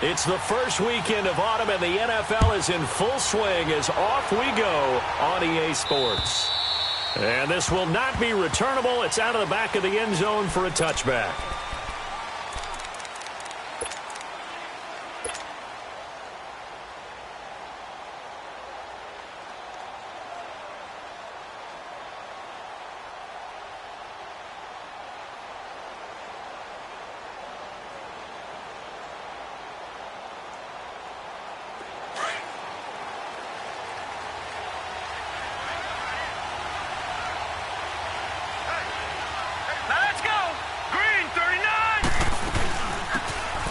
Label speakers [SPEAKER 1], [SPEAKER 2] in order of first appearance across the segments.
[SPEAKER 1] It's the first weekend of autumn, and the NFL is in full swing as off we go on EA Sports. And this will not be returnable. It's out of the back of the end zone for a touchback.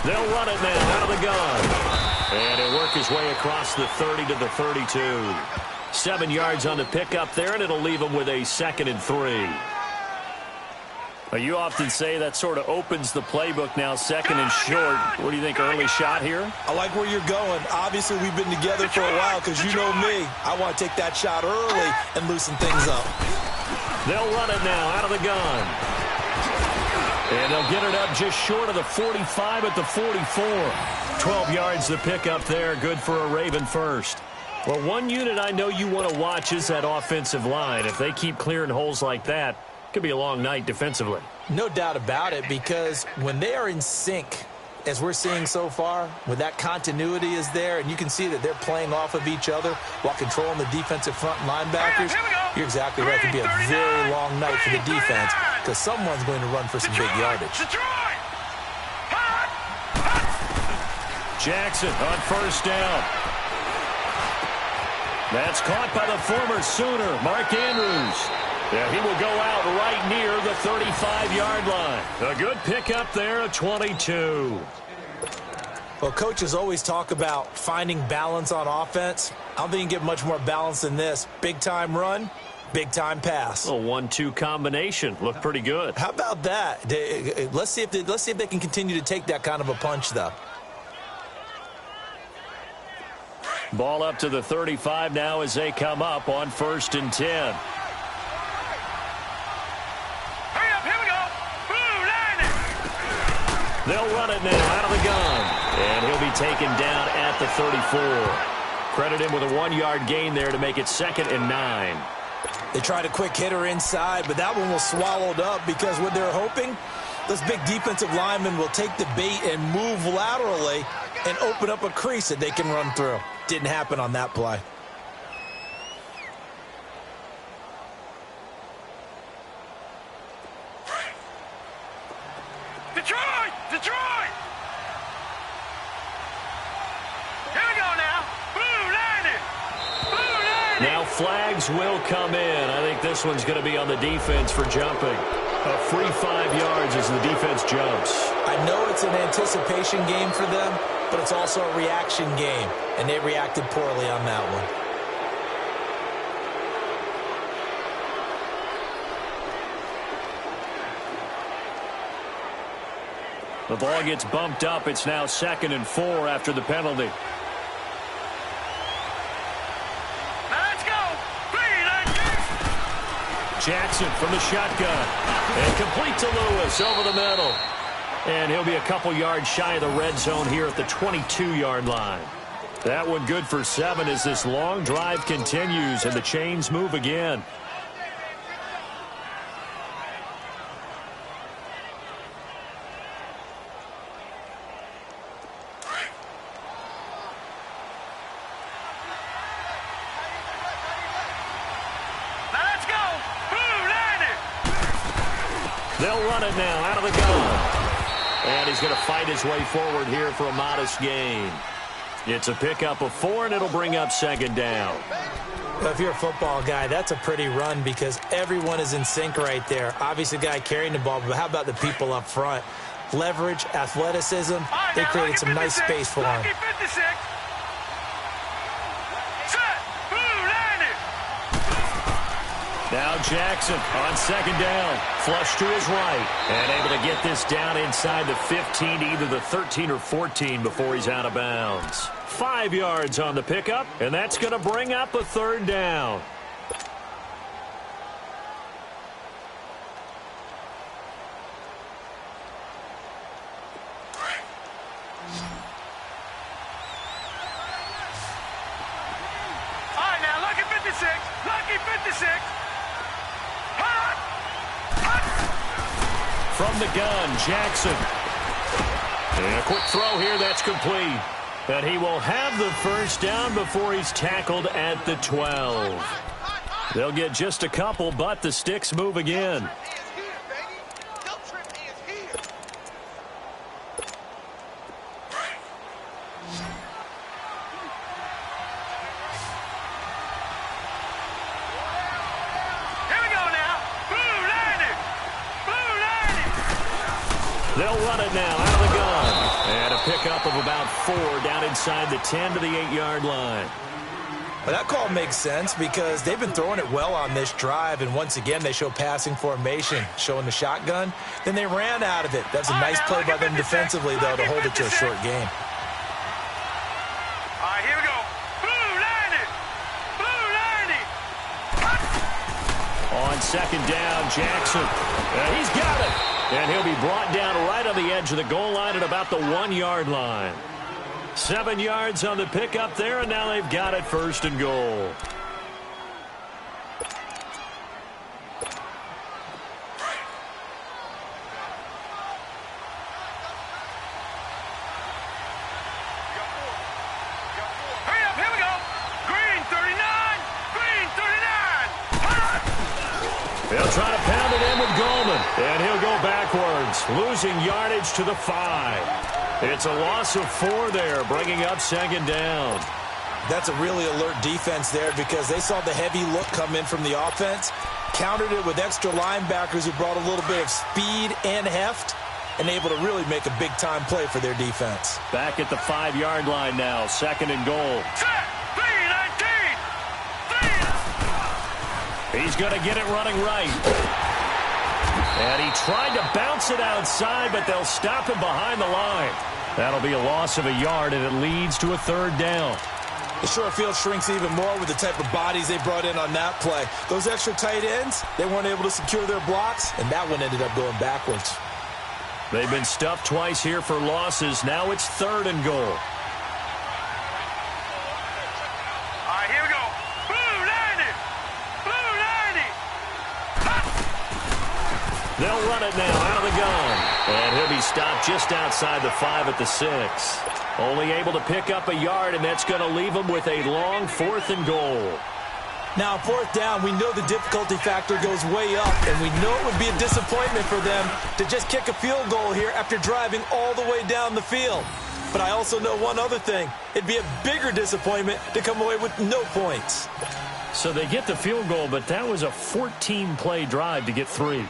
[SPEAKER 1] They'll run it now out of the gun. And he'll work his way across the 30 to the 32. 7 yards on the pickup there, and it'll leave him with a 2nd and 3. Well, you often say that sort of opens the playbook now, 2nd and short. What do you think, early shot here?
[SPEAKER 2] I like where you're going. Obviously, we've been together for a while because you know me. I want to take that shot early and loosen things up.
[SPEAKER 1] They'll run it now out of the gun. And they'll get it up just short of the 45 at the 44. 12 yards to pick up there. Good for a Raven first. Well, one unit I know you want to watch is that offensive line. If they keep clearing holes like that, it could be a long night defensively.
[SPEAKER 2] No doubt about it, because when they are in sync, as we're seeing so far, when that continuity is there, and you can see that they're playing off of each other while controlling the defensive front linebackers, you're exactly right. It could be a very long night for the defense because someone's going to run for some big yardage.
[SPEAKER 1] Jackson on first down. That's caught by the former Sooner, Mark Andrews. Yeah, he will go out right near the 35-yard line. A good pickup there at 22.
[SPEAKER 2] Well, coaches always talk about finding balance on offense. I don't think you can get much more balance than this. Big-time run, big-time pass.
[SPEAKER 1] A 1-2 combination. Looked pretty good.
[SPEAKER 2] How about that? Let's see if they can continue to take that kind of a punch, though.
[SPEAKER 1] Ball up to the 35 now as they come up on 1st and 10. They'll run it now out of the gun. And he'll be taken down at the 34. Credit him with a 1-yard gain there to make it 2nd and 9.
[SPEAKER 2] They tried a quick hitter inside, but that one was swallowed up because what they're hoping, those big defensive linemen will take the bait and move laterally and open up a crease that they can run through. Didn't happen on that play.
[SPEAKER 3] Detroit! Here we go now.
[SPEAKER 1] Now flags will come in. I think this one's going to be on the defense for jumping. A free 5 yards as the defense jumps.
[SPEAKER 2] I know it's an anticipation game for them, but it's also a reaction game, and they reacted poorly on that one.
[SPEAKER 1] The ball gets bumped up. It's now 2nd and 4 after the penalty.
[SPEAKER 3] Let's go.
[SPEAKER 1] Jackson from the shotgun. And complete to Lewis over the middle. And he'll be a couple yards shy of the red zone here at the 22-yard line. That one good for 7 as this long drive continues and the chains move again. They'll run it now out of the gun. And he's going to fight his way forward here for a modest gain. It's a pickup of 4, and it'll bring up 2nd down.
[SPEAKER 2] Well, if you're a football guy, that's a pretty run because everyone is in sync right there. Obviously, the guy carrying the ball, but how about the people up front? Leverage, athleticism, they created some nice space for him.
[SPEAKER 1] Now Jackson on 2nd down. Flush to his right. And able to get this down inside the 15 to either the 13 or 14 before he's out of bounds. 5 yards on the pickup, and that's going to bring up a 3rd down. from the gun, Jackson. And a quick throw here, that's complete. And he will have the first down before he's tackled at the 12. They'll get just a couple, but the sticks move again. They'll run it now out of the gun. And a pickup of about 4 down inside the 10 to the 8-yard line.
[SPEAKER 2] Well, that call makes sense because they've been throwing it well on this drive, and once again they show passing formation, showing the shotgun. Then they ran out of it. That's a nice play by them defensively, though, to hold it to a short game.
[SPEAKER 3] All right, here we go. Blue 90. Blue 90.
[SPEAKER 1] On second down, Jackson. And he's got it. And he'll be brought down right on the edge of the goal line at about the 1-yard line. 7 yards on the pickup there, and now they've got it first and goal.
[SPEAKER 3] Hurry up, here we go. Green 39. Green 39.
[SPEAKER 1] They'll try to pound it in with Goldman, and he'll go backwards, losing yardage to the 5. It's a loss of 4 there, bringing up second down.
[SPEAKER 2] That's a really alert defense there because they saw the heavy look come in from the offense, countered it with extra linebackers who brought a little bit of speed and heft, and able to really make a big-time play for their defense.
[SPEAKER 1] Back at the 5-yard line now, second and goal.
[SPEAKER 3] Set. 3-19.
[SPEAKER 1] He's going to get it running right. And he tried to bounce it outside, but they'll stop him behind the line. That'll be a loss of a yard, and it leads to a third down.
[SPEAKER 2] The short field shrinks even more with the type of bodies they brought in on that play. Those extra tight ends, they weren't able to secure their blocks, and that one ended up going backwards.
[SPEAKER 1] They've been stuffed twice here for losses. Now it's third and goal.
[SPEAKER 3] All right, here we go. Blue 90. Blue 90.
[SPEAKER 1] They'll run it now out of the gun. And he'll be stopped just outside the 5 at the 6. Only able to pick up a yard, and that's going to leave him with a long 4th and goal.
[SPEAKER 2] Now, 4th down, we know the difficulty factor goes way up, and we know it would be a disappointment for them to just kick a field goal here after driving all the way down the field. But I also know one other thing. It'd be a bigger disappointment to come away with no points.
[SPEAKER 1] So they get the field goal, but that was a 14-play drive to get 3.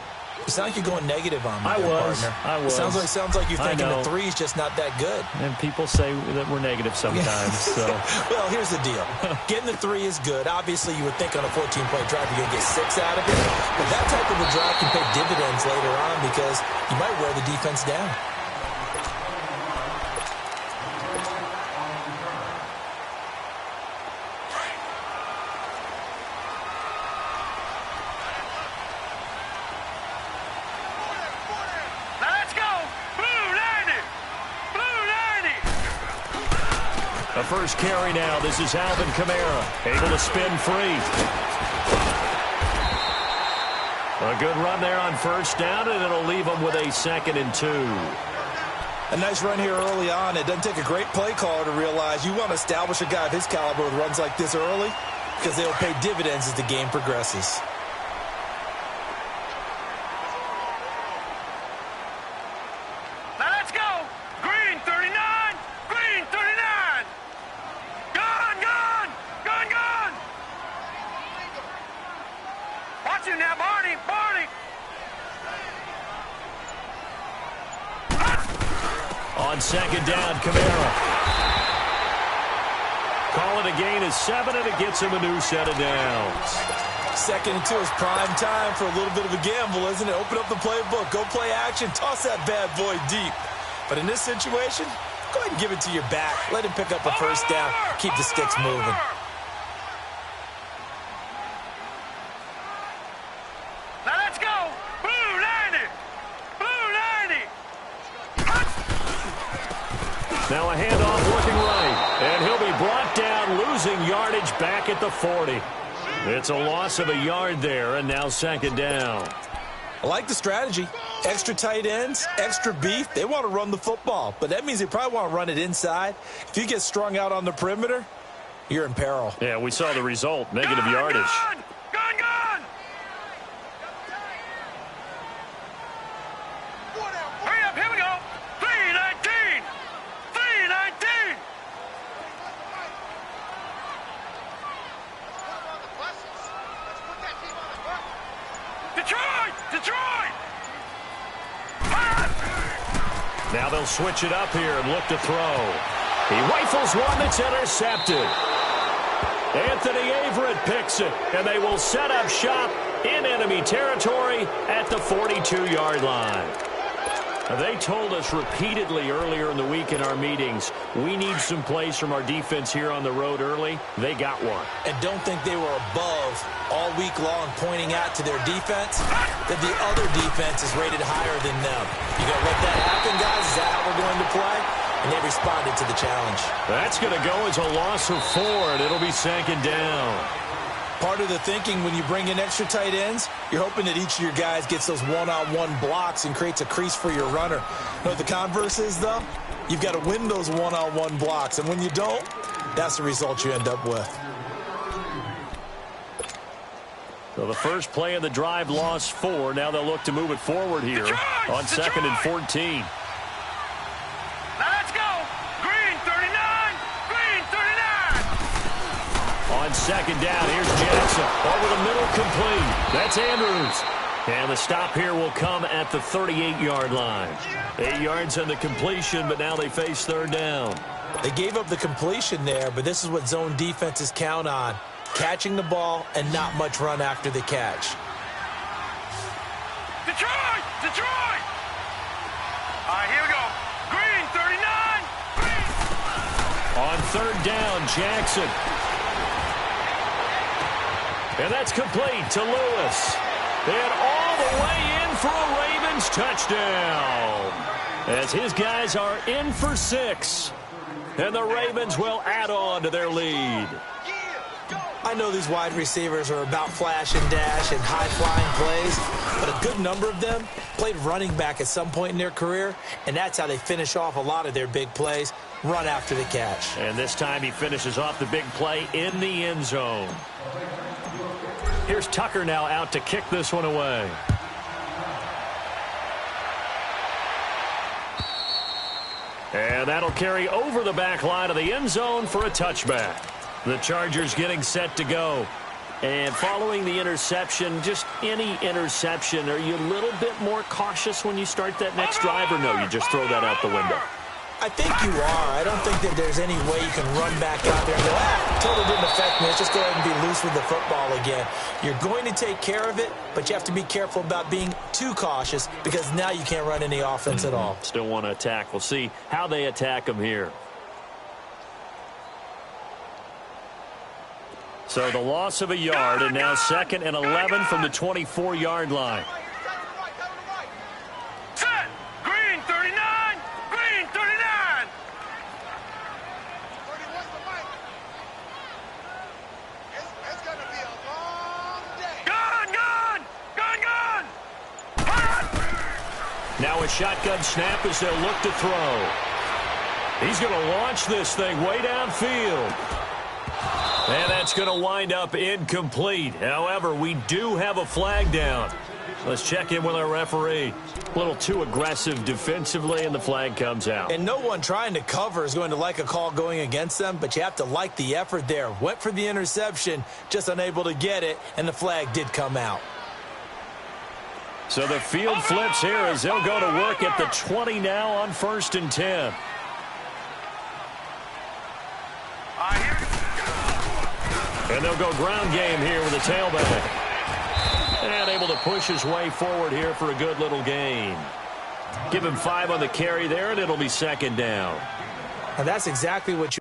[SPEAKER 2] You sound like you're going negative on me, partner.
[SPEAKER 1] I was.
[SPEAKER 2] Sounds like you're thinking the 3's just not that good.
[SPEAKER 1] And people say that we're negative sometimes. So.
[SPEAKER 2] Well, here's the deal. Getting the 3 is good. Obviously, you would think on a 14-play drive you're going to get 6 out of it. But that type of a drive can pay dividends later on because you might wear the defense down.
[SPEAKER 1] The first carry now. This is Alvin Kamara, able to spin free. A good run there on first down, and it'll leave him with a 2nd and 2.
[SPEAKER 2] A nice run here early on. It doesn't take a great play caller to realize you want to establish a guy of his caliber with runs like this early because they'll pay dividends as the game progresses.
[SPEAKER 1] On second down, Kamara. Call it a gain of 7, and it gets him a new set of downs.
[SPEAKER 2] 2nd and 2 is prime time for a little bit of a gamble, isn't it? Open up the playbook, go play action, toss that bad boy deep. But in this situation, go ahead and give it to your back. Let him pick up a first down. Keep the sticks moving.
[SPEAKER 1] Now a handoff looking right, and he'll be brought down, losing yardage back at the 40. It's a loss of a yard there, and now 2nd down.
[SPEAKER 2] I like the strategy. Extra tight ends, extra beef, they want to run the football. But that means they probably want to run it inside. If you get strung out on the perimeter, you're in peril.
[SPEAKER 1] Yeah, we saw the result, negative yardage.
[SPEAKER 3] Gone! Hurry up, here we go. 319! 319! Detroit!
[SPEAKER 1] Now they'll switch it up here and look to throw. He rifles one that's intercepted. Anthony Averett picks it, and they will set up shop in enemy territory at the 42-yard line. They told us repeatedly earlier in the week in our meetings, we need some plays from our defense here on the road early. They got one.
[SPEAKER 2] And don't think they were above all week long pointing out to their defense that the other defense is rated higher than them. You going to let that happen, guys? Is that how we're going to play? And they responded to the challenge.
[SPEAKER 1] That's going to go as a loss of 4, and it'll be second down.
[SPEAKER 2] Part of the thinking when you bring in extra tight ends, you're hoping that each of your guys gets those one-on-one blocks and creates a crease for your runner. You know what the converse is, though? You've got to win those one-on-one blocks, and when you don't, that's the result you end up with.
[SPEAKER 1] So the first play of the drive lost 4. Now they'll look to move it forward here on second and 14.
[SPEAKER 3] Now let's go. Green 39. Green 39.
[SPEAKER 1] On second down, here's Jackson. Over the middle, complete. That's Andrews. And the stop here will come at the 38-yard line. 8 yards on the completion, but now they face third down.
[SPEAKER 2] They gave up the completion there, but this is what zone defenses count on. Catching the ball and not much run after the catch.
[SPEAKER 3] Detroit! All right, here we go. Green 39. Green.
[SPEAKER 1] On third down, Jackson. And that's complete to Lewis. And all the way in for a Ravens touchdown. As his guys are in for 6. And the Ravens will add on to their lead.
[SPEAKER 2] I know these wide receivers are about flash and dash and high-flying plays, but a good number of them played running back at some point in their career, and that's how they finish off a lot of their big plays, run after the catch.
[SPEAKER 1] And this time he finishes off the big play in the end zone. Here's Tucker now out to kick this one away. And that'll carry over the back line of the end zone for a touchback. The Chargers getting set to go. And following the interception, just any interception, are you a little bit more cautious when you start that next drive, or no, you just throw that out the window?
[SPEAKER 2] I think you are. I don't think that there's any way you can run back out there and go, totally didn't affect me. Let's just go ahead and be loose with the football again. You're going to take care of it, but you have to be careful about being too cautious because now you can't run any offense at all.
[SPEAKER 1] Still want to attack. We'll see how they attack them here. So the loss of a yard, and now second and 11 from the 24-yard line.
[SPEAKER 3] Set. Green 39. Green 39.
[SPEAKER 4] It's going to be a long day.
[SPEAKER 3] Gone.
[SPEAKER 1] Now a shotgun snap as they'll look to throw. He's going to launch this thing way downfield. And that's going to wind up incomplete. However, we do have a flag down. Let's check in with our referee. A little too aggressive defensively, and the flag comes out.
[SPEAKER 2] And no one trying to cover is going to like a call going against them, but you have to like the effort there. Went for the interception, just unable to get it, and the flag did come out.
[SPEAKER 1] So the field flips here as they'll go to work at the 20 now on 1st and 10. And they'll go ground game here with a tailback. And able to push his way forward here for a good little gain. Give him 5 on the carry there, and it'll be second down.
[SPEAKER 2] And that's exactly what you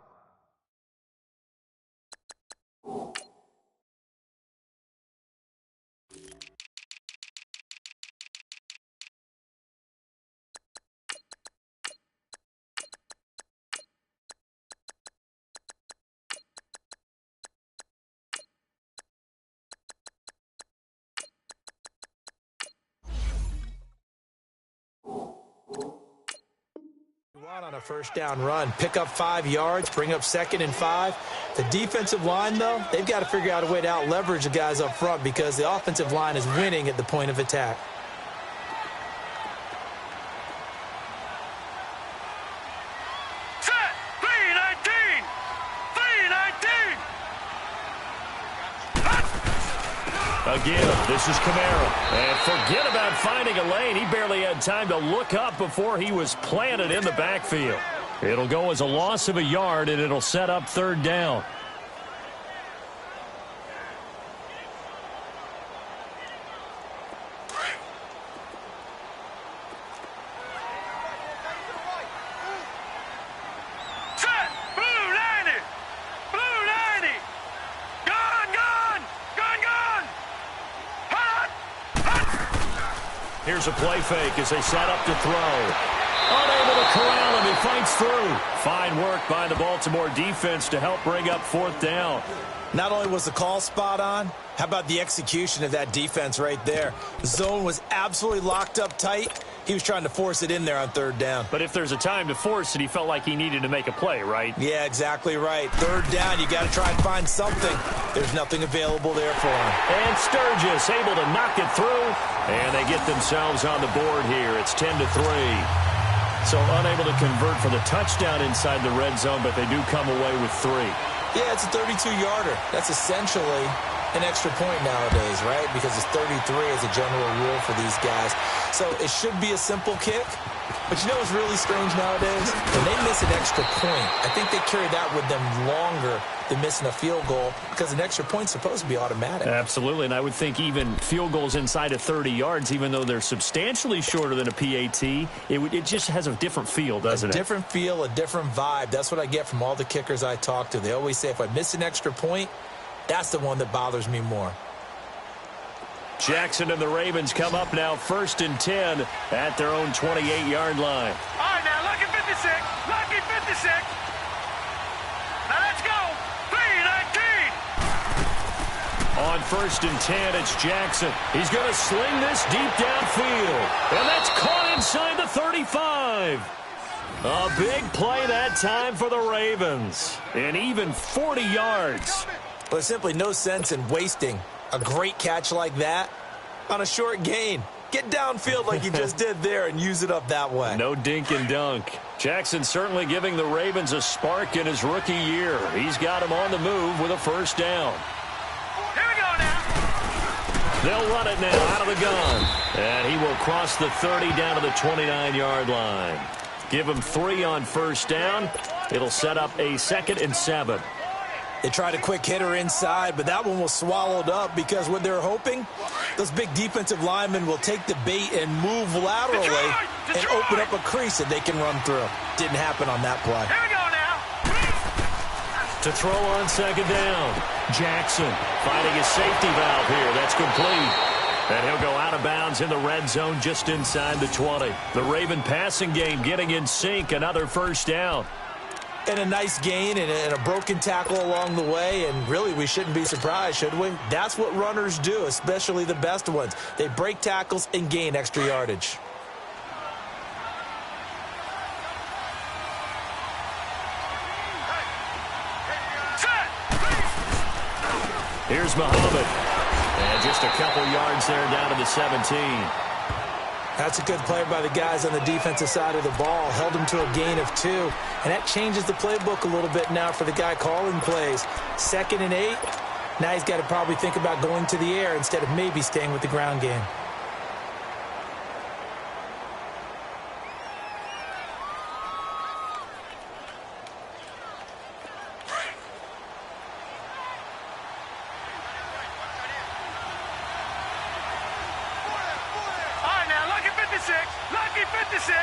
[SPEAKER 2] spot on a first down run. Pick up 5 yards, bring up 2nd and 5. The defensive line, though, they've got to figure out a way to out-leverage the guys up front because the offensive line is winning at the point of attack.
[SPEAKER 3] Set! 319! 319!
[SPEAKER 1] Again, this is Kamara. And forget about finding a lane. He barely had time to look up before he was planted in the backfield. It'll go as a loss of a yard, and it'll set up 3rd down.
[SPEAKER 3] Set! Blue 90! Blue 90! Gone, gone! Gone, gone! Hot! Hot!
[SPEAKER 1] Here's a play fake as they set up to throw. Unable to corral him. He fights through. Fine work by the Baltimore defense to help bring up 4th down.
[SPEAKER 2] Not only was the call spot on, how about the execution of that defense right there? The zone was absolutely locked up tight. He was trying to force it in there on 3rd down.
[SPEAKER 1] But if there's a time to force it, he felt like he needed to make a play, right?
[SPEAKER 2] Yeah, exactly right. 3rd down, you got to try and find something. There's nothing available there for him.
[SPEAKER 1] And Sturgis able to knock it through. And they get themselves on the board here. It's 10-3. So unable to convert for the touchdown inside the red zone, but they do come away with 3.
[SPEAKER 2] Yeah, it's a 32-yarder. That's essentially an extra point nowadays, right? Because it's 33 as a general rule for these guys. So it should be a simple kick. But you know what's really strange nowadays? When they miss an extra point, I think they carry that with them longer than missing a field goal because an extra point's supposed to be automatic.
[SPEAKER 1] Absolutely, and I would think even field goals inside of 30 yards, even though they're substantially shorter than a PAT, it just has a different feel, doesn't it?
[SPEAKER 2] A different feel, a different vibe. That's what I get from all the kickers I talk to. They always say if I miss an extra point, that's the one that bothers me more.
[SPEAKER 1] Jackson and the Ravens come up now 1st and 10 at their own 28-yard line.
[SPEAKER 3] All right, now, lucky 56. Lucky 56. Now, let's go. 319.
[SPEAKER 1] On 1st and 10, it's Jackson. He's going to sling this deep downfield. And that's caught inside the 35. A big play that time for the Ravens. And even 40 yards.
[SPEAKER 2] Well, there's simply no sense in wasting a great catch like that on a short gain. Get downfield like you just did there and use it up that way.
[SPEAKER 1] No dink and dunk. Jackson certainly giving the Ravens a spark in his rookie year. He's got him on the move with a 1st down.
[SPEAKER 3] Here we go now.
[SPEAKER 1] They'll run it now out of the gun. And he will cross the 30 down to the 29-yard line. Give him 3 on 1st down. It'll set up a 2nd and 7.
[SPEAKER 2] They tried a quick hitter inside, but that one was swallowed up because what they're hoping, those big defensive linemen will take the bait and move laterally and open up a crease that they can run through. Didn't happen on that play.
[SPEAKER 3] Here we go now.
[SPEAKER 1] To throw on 2nd down. Jackson finding his safety valve here. That's complete. And he'll go out of bounds in the red zone just inside the 20. The Raven passing game getting in sync. Another 1st down.
[SPEAKER 2] And a nice gain and a broken tackle along the way. And really, we shouldn't be surprised, should we? That's what runners do, especially the best ones. They break tackles and gain extra yardage.
[SPEAKER 1] Here's Muhammad. And just a couple yards there down to the 17.
[SPEAKER 2] That's a good play by the guys on the defensive side of the ball. Held them to a gain of 2. And that changes the playbook a little bit now for the guy calling plays. 2nd and 8. Now he's got to probably think about going to the air instead of maybe staying with the ground game.
[SPEAKER 3] Lucky 56.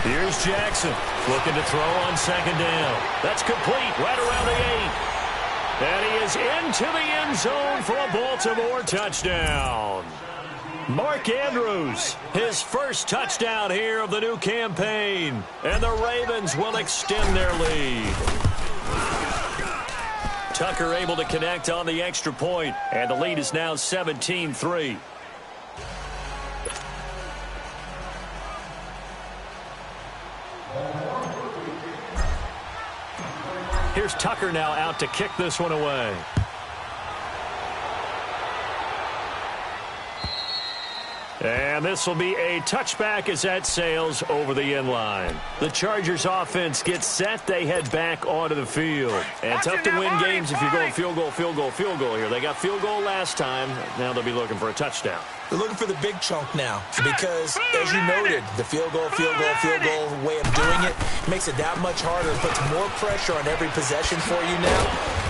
[SPEAKER 1] Here's Jackson looking to throw on 2nd down. That's complete right around the 8. And he is into the end zone for a Baltimore touchdown. Mark Andrews, his first touchdown here of the new campaign. And the Ravens will extend their lead. Tucker able to connect on the extra point, and the lead is now 17-3. Here's Tucker now out to kick this one away. And this will be a touchback as that sails over the end line. The Chargers offense gets set. They head back onto the field. And tough to win games if you're going field goal, field goal, field goal here. They got field goal last time. Now they'll be looking for a touchdown.
[SPEAKER 2] They're looking for the big chunk now because, as you noted, the field goal way of doing it makes it that much harder. It puts more pressure on every possession for you now.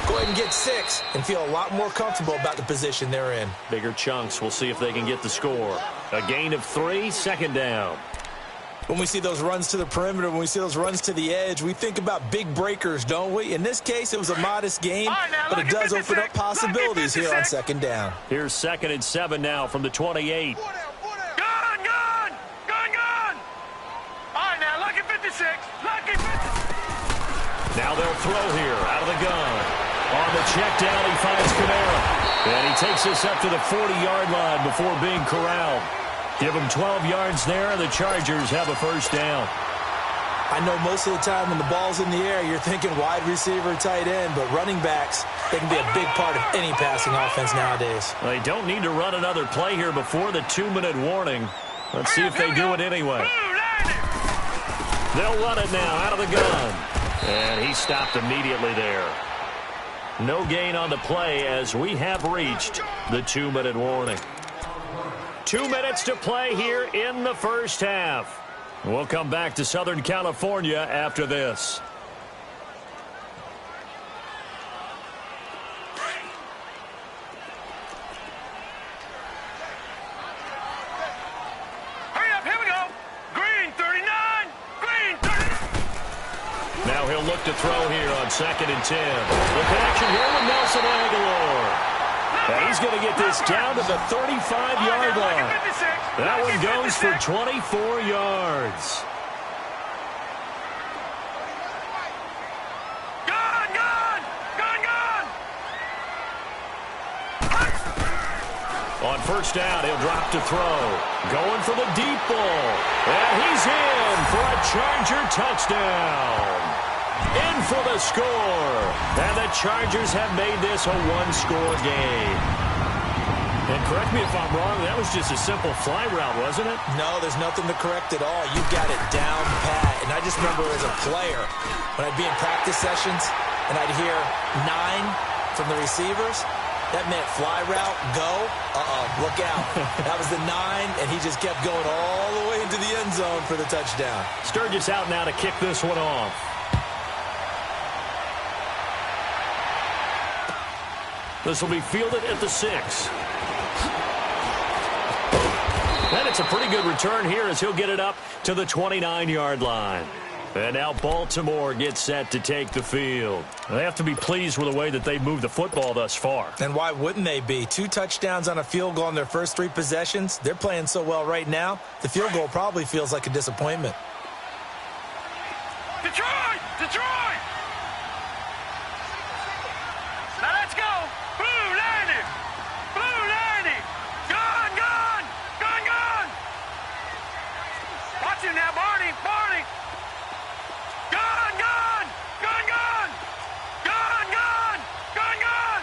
[SPEAKER 2] Go ahead and get 6 and feel a lot more comfortable about the position they're in.
[SPEAKER 1] Bigger chunks. We'll see if they can get the score. A gain of 3, second down.
[SPEAKER 2] When we see those runs to the perimeter, when we see those runs to the edge, we think about big breakers, don't we? In this case, it was a modest gain, but it does open up possibilities here on second down.
[SPEAKER 1] Here's 2nd and 7 now from the 28.
[SPEAKER 3] Gun! All right, now, lucky 56. Lucky 56.
[SPEAKER 1] Now they'll throw here out of the gun. On the check down, he finds Kamara. And he takes us up to the 40-yard line before being corralled. Give him 12 yards there, and the Chargers have a first down.
[SPEAKER 2] I know most of the time when the ball's in the air, you're thinking wide receiver, tight end, but running backs, they can be a big part of any passing offense nowadays.
[SPEAKER 1] Well, they don't need to run another play here before the 2-minute warning. Let's see if they do it anyway. They'll run it now out of the gun. And he stopped immediately there. No gain on the play as we have reached the 2-minute warning. 2 minutes to play here in the first half. We'll come back to Southern California after this.
[SPEAKER 3] Hurry up, here we go. Green 39. Green 39.
[SPEAKER 1] Now he'll look to throw here on 2nd and 10. The connection here with Nelson Aguilar. And he's going to get this down to the 35-yard line. That one goes for 24 yards. On first down, he'll drop to throw. Going for the deep ball. And he's in for a Charger touchdown. In for the score. And the Chargers have made this a one-score game. And correct me if I'm wrong, that was just a simple fly route, wasn't it?
[SPEAKER 2] No, there's nothing to correct at all. You got it down pat. And I just remember as a player, when I'd be in practice sessions and I'd hear 9 from the receivers, that meant fly route, go, look out. That was the 9, and he just kept going all the way into the end zone for the touchdown.
[SPEAKER 1] Sturgis out now to kick this one off. This will be fielded at the 6. And it's a pretty good return here as he'll get it up to the 29-yard line. And now Baltimore gets set to take the field. They have to be pleased with the way that they've moved the football thus far.
[SPEAKER 2] And why wouldn't they be? 2 touchdowns on a field goal in their first 3 possessions. They're playing so well right now, the field goal probably feels like a disappointment.
[SPEAKER 3] Detroit! Detroit! Now let's go! Blue 90! Blue 90! Gun, gun! Gun, gun! Watch him now, Barney! Barney! Gun, gun! Gun, gun! Gun, gun! Gun, gun!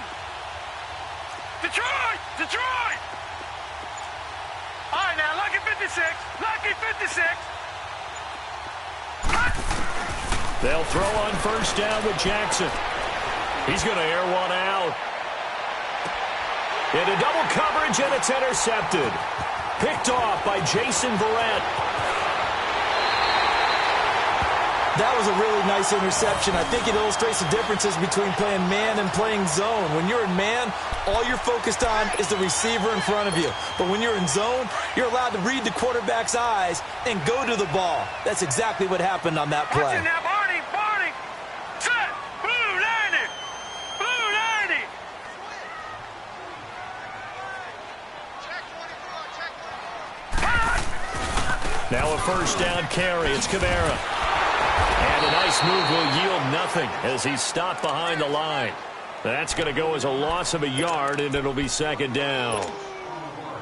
[SPEAKER 3] Detroit! Detroit! All right, now, lucky 56. Lucky 56.
[SPEAKER 1] They'll throw on first down with Jackson. He's going to air one out. Into double coverage, and it's intercepted. Picked off by Jason Verrett.
[SPEAKER 2] That was a really nice interception. I think it illustrates the differences between playing man and playing zone. When you're in man, all you're focused on is the receiver in front of you. But when you're in zone, you're allowed to read the quarterback's eyes and go to the ball. That's exactly what happened on that play.
[SPEAKER 3] Watch it now, Barney! Barney! Set! Blue 90! Blue 90!
[SPEAKER 4] Check 24, check 24.
[SPEAKER 1] Now a first down carry. It's Kamara. And a nice move will yield nothing as he's stopped behind the line. That's going to go as a loss of a yard, and it'll be second down.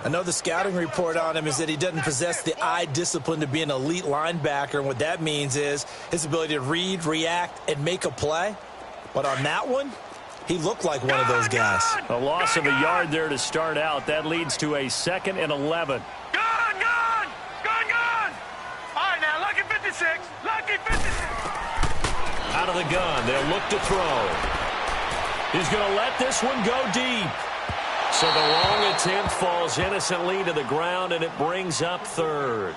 [SPEAKER 2] I know the scouting report on him is that he doesn't possess the eye discipline to be an elite linebacker, and what that means is his ability to read, react, and make a play. But on that one, he looked like one of those guys.
[SPEAKER 1] A loss of a yard there to start out. That leads to a 2nd and 11.
[SPEAKER 3] Gone! All right, now, lucky 56. Lucky 56.
[SPEAKER 1] Out of the gun. They'll look to throw. He's going to let this one go deep. So the wrong attempt falls innocently to the ground, and it brings up 3rd.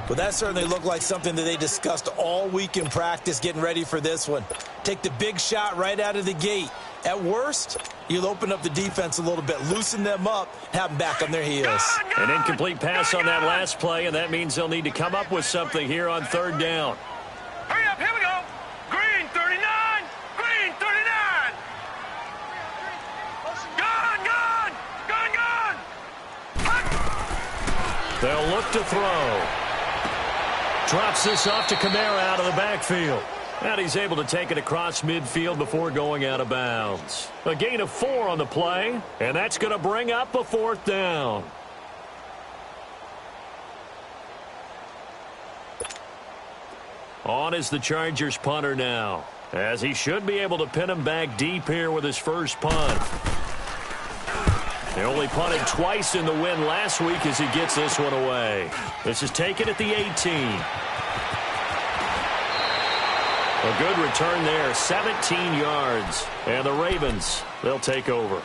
[SPEAKER 2] Well, that certainly looked like something that they discussed all week in practice getting ready for this one. Take the big shot right out of the gate. At worst, you'll open up the defense a little bit, loosen them up, have them back on their heels.
[SPEAKER 1] An incomplete pass on that last play, and that means they'll need to come up with something here on 3rd down.
[SPEAKER 3] Hurry up, here we go. Green 39. Green 39. Gone.
[SPEAKER 1] They'll look to throw. Drops this off to Kamara out of the backfield. And he's able to take it across midfield before going out of bounds. A gain of 4 on the play, and that's going to bring up a 4th down. On is the Chargers punter now, as he should be able to pin him back deep here with his first punt. They only punted twice in the win last week as he gets this one away. This is taken at the 18. A good return there, 17 yards. And the Ravens, they'll take over.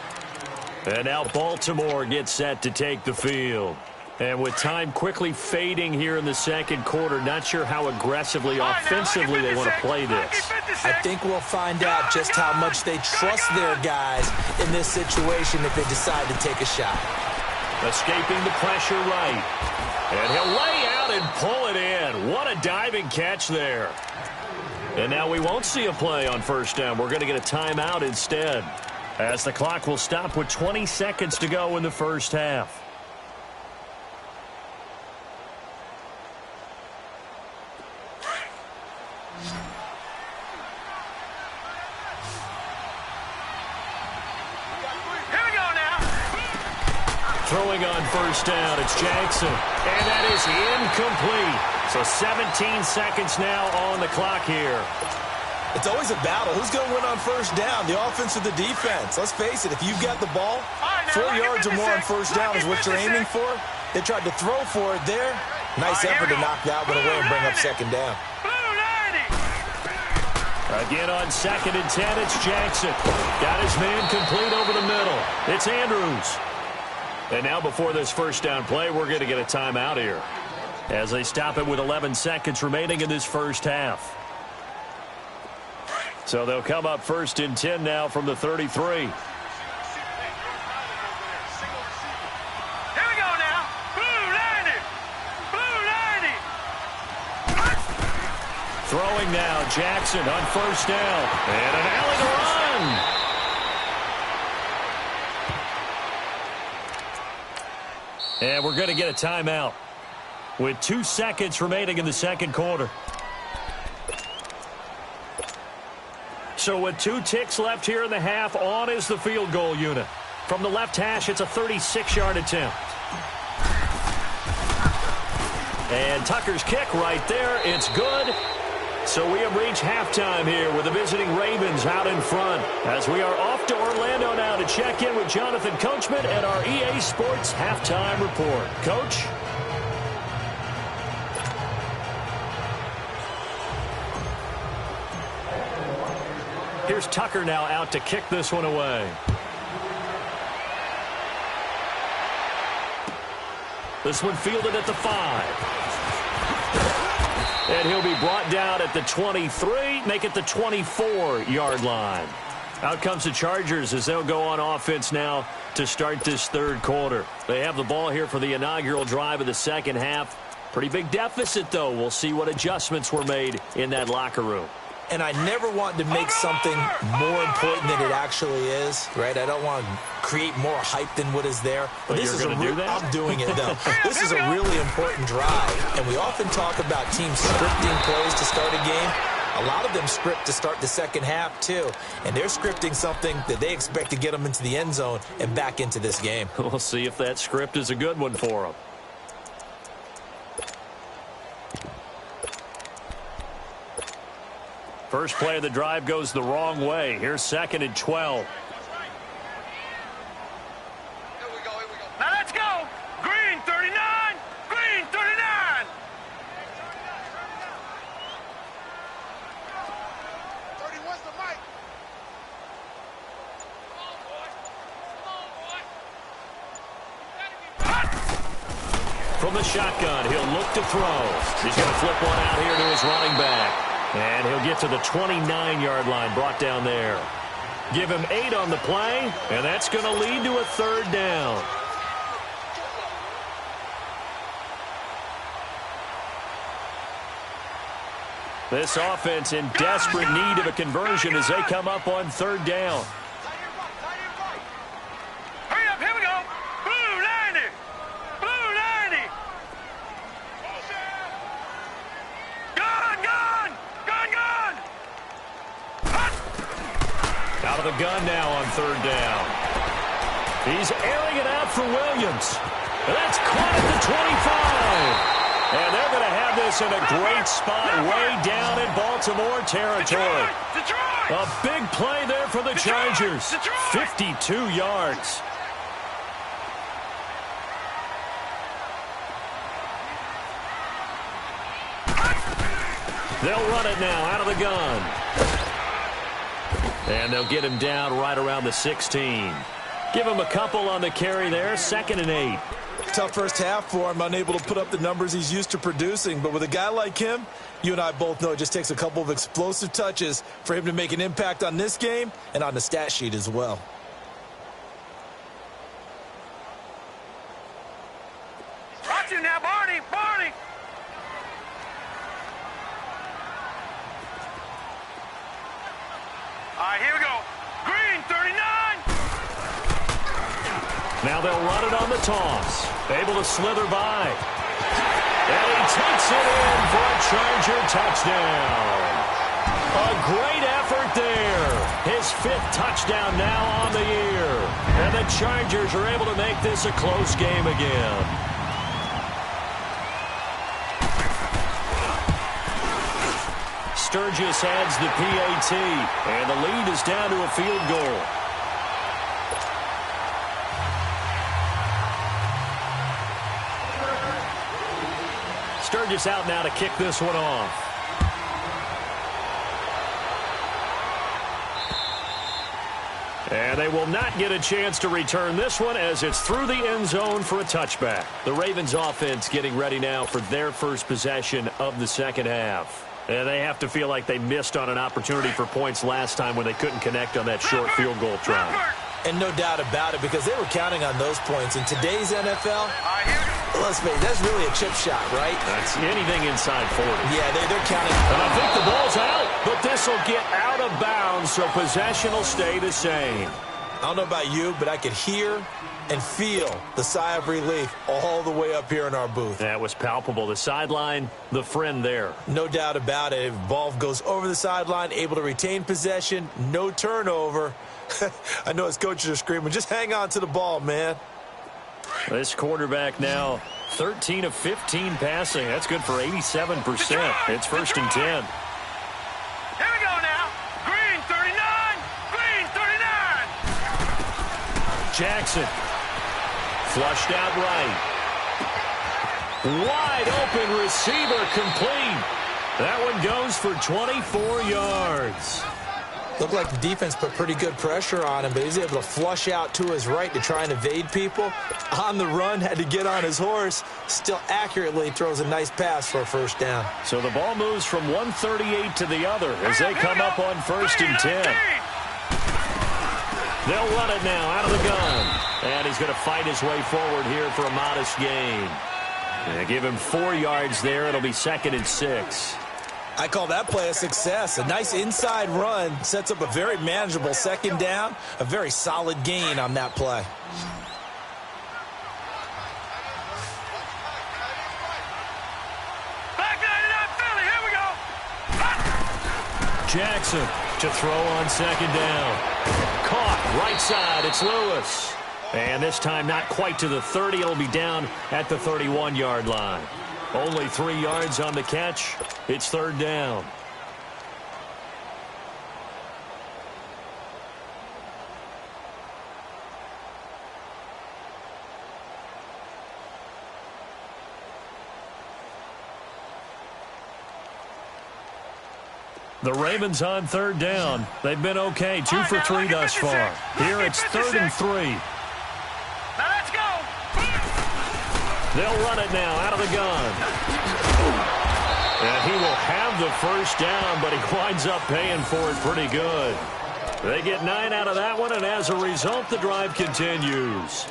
[SPEAKER 1] And now Baltimore gets set to take the field. And with time quickly fading here in the 2nd quarter, not sure how aggressively, offensively they want to play this.
[SPEAKER 2] I think we'll find out just how much they trust their guys in this situation if they decide to take a shot.
[SPEAKER 1] Escaping the pressure right. And he'll lay out and pull it in. What a diving catch there. And now we won't see a play on 1st down. We're going to get a timeout instead, as the clock will stop with 20 seconds to go in the 1st half.
[SPEAKER 3] Here we go now.
[SPEAKER 1] Throwing on 1st down, it's Jackson. And that is incomplete. So 17 seconds now on the clock here.
[SPEAKER 2] It's always a battle. Who's going to win on 1st down, the offense or the defense? Let's face it, if you've got the ball, 4 yards or more on 1st down is what you're aiming for. They tried to throw for it there. Nice effort to knock that one away and bring up 2nd down.
[SPEAKER 1] Again on 2nd and 10, it's Jackson. Got his man complete over the middle. It's Andrews. And now before this 1st down play, we're going to get a timeout here, as they stop it with 11 seconds remaining in this 1st half. So they'll come up 1st and 10 now from the 33.
[SPEAKER 3] Here we go now. Blue 90.
[SPEAKER 1] Throwing now, Jackson on 1st down. And an alley to run. And we're going to get a timeout with 2 seconds remaining in the 2nd quarter. So with 2 ticks left here in the half, on is the field goal unit. From the left hash, it's a 36-yard attempt. And Tucker's kick right there. It's good. So we have reached halftime here with the visiting Ravens out in front, as we are off to Orlando now to check in with Jonathan Coachman at our EA Sports Halftime Report. Coach? Here's Tucker now out to kick this one away. This one fielded at the 5. And he'll be brought down at the 23, make it the 24-yard line. Out comes the Chargers as they'll go on offense now to start this 3rd quarter. They have the ball here for the inaugural drive of the 2nd half. Pretty big deficit, though. We'll see what adjustments were made in that locker room.
[SPEAKER 2] And I never want to make something more important than it actually is, right? I don't want to create more hype than what is there.
[SPEAKER 1] But this is I'm
[SPEAKER 2] doing it, though. This is a really important drive. And we often talk about teams scripting plays to start a game. A lot of them script to start the 2nd half, too. And they're scripting something that they expect to get them into the end zone and back into this game.
[SPEAKER 1] We'll see if that script is a good one for them. First play of the drive goes the wrong way. Here's 2nd and 12.
[SPEAKER 3] Now let's go. Green 39. Green 39.
[SPEAKER 4] 31's the mic.
[SPEAKER 1] From the shotgun, he'll look to throw. He's going to flip one out here to his running back. And he'll get to the 29-yard line, brought down there. Give him 8 on the play, and that's going to lead to a 3rd down. This offense in desperate need of a conversion as they come up on 3rd down.
[SPEAKER 3] Hurry up, here we go. Blue 90. Blue 90. Gun, gun. Gun, gun.
[SPEAKER 1] Out of the gun now on 3rd down. He's airing it out for Williams. And that's caught at the 25. And they're going to have this in a great spot way down in Baltimore territory.
[SPEAKER 3] Detroit.
[SPEAKER 1] A big play there for the Chargers. 52 yards. They'll run it now out of the gun. And they'll get him down right around the 16. Give him a couple on the carry there. 2nd and 8.
[SPEAKER 2] Tough first half for him, unable to put up the numbers he's used to producing. But with a guy like him, you and I both know it just takes a couple of explosive touches for him to make an impact on this game and on the stat sheet as well.
[SPEAKER 3] Watch you now, Barney. Barney. All right, here we go. Green 39.
[SPEAKER 1] Now they'll run it on the toss. Able to slither by. And he takes it in for a Charger touchdown. A great effort there. His 5th touchdown now on the year. And the Chargers are able to make this a close game again. Sturgis adds the PAT. And the lead is down to a field goal. Sturgis out now to kick this one off. And they will not get a chance to return this one as it's through the end zone for a touchback. The Ravens offense getting ready now for their first possession of the 2nd half. And they have to feel like they missed on an opportunity for points last time when they couldn't connect on that short field goal try.
[SPEAKER 2] And no doubt about it, because they were counting on those points. In today's NFL, let's face it, that's really a chip shot, right?
[SPEAKER 1] That's anything inside 40.
[SPEAKER 2] Yeah, they're counting.
[SPEAKER 1] And I think the ball's out, but this will get out of bounds, so possession will stay the same.
[SPEAKER 2] I don't know about you, but I could hear and feel the sigh of relief all the way up here in our booth.
[SPEAKER 1] That was palpable. The sideline, the friend there.
[SPEAKER 2] No doubt about it. Ball goes over the sideline, able to retain possession, no turnover. I know his coaches are screaming, just hang on to the ball, man.
[SPEAKER 1] This quarterback now 13 of 15 passing. That's good for 87%. It's 1st and 10.
[SPEAKER 3] Here we go now. Green 39. Green 39.
[SPEAKER 1] Jackson. Flushed out right. Wide open receiver complete. That one goes for 24 yards.
[SPEAKER 2] Looked like the defense put pretty good pressure on him, but he's able to flush out to his right to try and evade people. On the run, had to get on his horse. Still accurately throws a nice pass for a 1st down.
[SPEAKER 1] So the ball moves from 138 to the other as they come up on 1st and 10. They'll run it now out of the gun. And he's going to fight his way forward here for a modest gain. And give him 4 yards there. It'll be 2nd and 6.
[SPEAKER 2] I call that play a success. A nice inside run sets up a very manageable 2nd down. A very solid gain on that play.
[SPEAKER 3] Back 99 Philly. Here we go.
[SPEAKER 1] Jackson to throw on 2nd down. Caught right side. It's Lewis. And this time not quite to the 30. It'll be down at the 31-yard line. Only 3 yards on the catch. It's 3rd down. The Ravens on third down. They've been okay, 2 for 3 thus far. Here it's 3rd and 3.
[SPEAKER 3] Now let's go.
[SPEAKER 1] They'll run it now out of the gun. And he will have the first down, but he winds up paying for it pretty good. They get 9 out of that one, and as a result, the drive continues.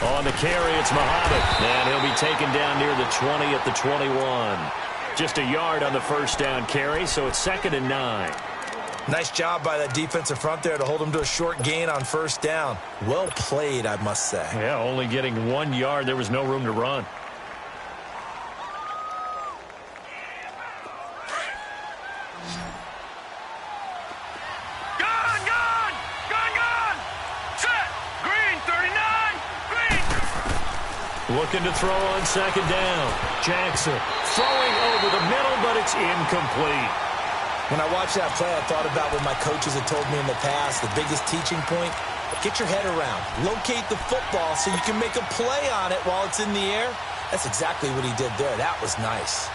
[SPEAKER 1] On the carry, it's Muhammad, and he'll be taken down near the 20 at the 21. Just a yard on the first down carry, so it's 2nd and 9.
[SPEAKER 2] Nice job by that defensive front there to hold him to a short gain on first down. Well played, I must say.
[SPEAKER 1] Yeah, only getting 1 yard. There was no room to run. Looking to throw on 2nd down. Jackson throwing over the middle, but it's incomplete.
[SPEAKER 2] When I watched that play, I thought about what my coaches had told me in the past. The biggest teaching point, get your head around. Locate the football so you can make a play on it while it's in the air. That's exactly what he did there. That was nice.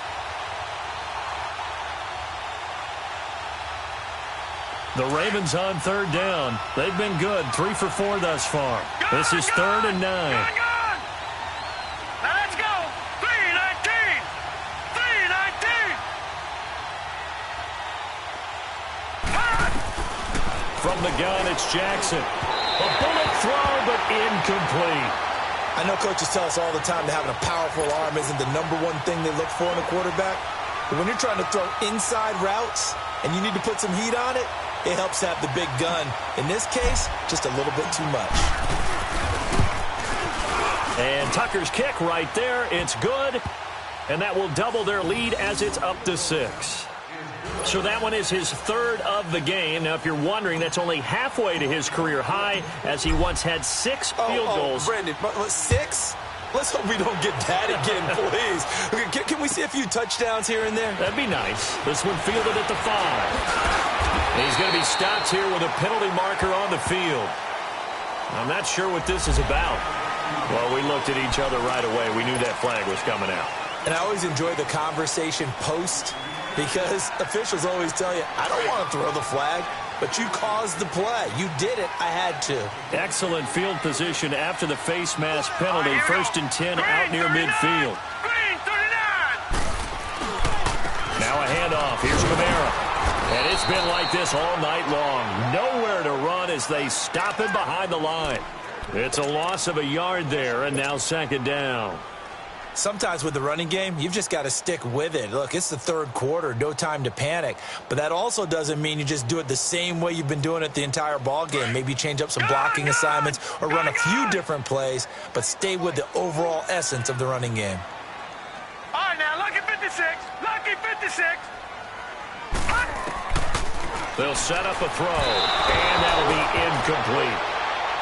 [SPEAKER 1] The Ravens on third down. They've been good, 3 for 4 thus far. This is 3rd and 9. From the gun, it's Jackson. A bullet throw, but incomplete.
[SPEAKER 2] I know coaches tell us all the time that having a powerful arm isn't the #1 thing they look for in a quarterback. But when you're trying to throw inside routes and you need to put some heat on it, it helps have the big gun. In this case, just a little bit too much.
[SPEAKER 1] And Tucker's kick right there. It's good. And that will double their lead as it's up to 6. So that one is his 3rd of the game. Now, if you're wondering, that's only halfway to his career high, as he once had 6 field goals.
[SPEAKER 2] Brandon, 6? Let's hope we don't get that again, please. Okay, can we see a few touchdowns here and there?
[SPEAKER 1] That'd be nice. This one fielded at the 5. He's going to be stopped here with a penalty marker on the field. I'm not sure what this is about. Well, we looked at each other right away. We knew that flag was coming out.
[SPEAKER 2] And I always enjoy the conversation post, because officials always tell you, I don't want to throw the flag, but you caused the play. You did it. I had to.
[SPEAKER 1] Excellent field position after the face mask penalty. 1st and 10 out near midfield. Now a handoff. Here's Kamara. And it's been like this all night long. Nowhere to run as they stop him behind the line. It's a loss of a yard there, and now 2nd down.
[SPEAKER 2] Sometimes with the running game, you've just got to stick with it. Look, it's the 3rd quarter, no time to panic. But that also doesn't mean you just do it the same way you've been doing it the entire ball game. Maybe change up some blocking assignments or run a few different plays, but stay with the overall essence of the running game.
[SPEAKER 3] All right, now, lucky 56. Lucky 56.
[SPEAKER 1] They'll set up a throw, and that'll be incomplete.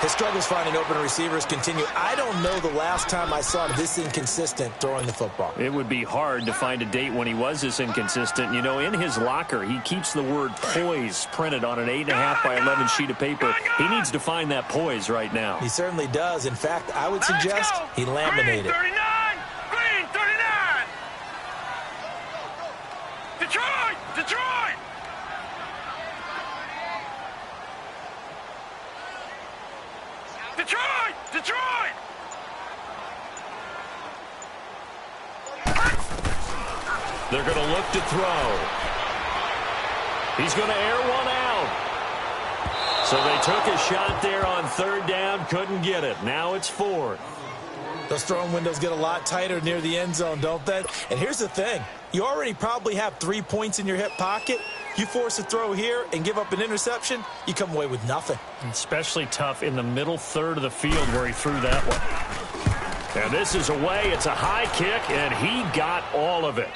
[SPEAKER 2] His struggles finding open receivers continue. I don't know the last time I saw him this inconsistent throwing the football.
[SPEAKER 1] It would be hard to find a date when he was this inconsistent. You know, in his locker, he keeps the word poise printed on an 8.5 by 11 sheet of paper. He needs to find that poise right now.
[SPEAKER 2] He certainly does. In fact, I would suggest he laminate it.
[SPEAKER 3] Green 39. Detroit! Detroit! Detroit! Detroit!
[SPEAKER 1] They're going to look to throw. He's going to air one out. So they took a shot there on 3rd down, couldn't get it. Now it's 4th.
[SPEAKER 2] Those throwing windows get a lot tighter near the end zone, don't they? And here's the thing. You already probably have 3 points in your hip pocket. You force a throw here and give up an interception, you come away with nothing.
[SPEAKER 1] Especially tough in the middle 3rd of the field where he threw that one. And this is away. It's a high kick, and he got all of it.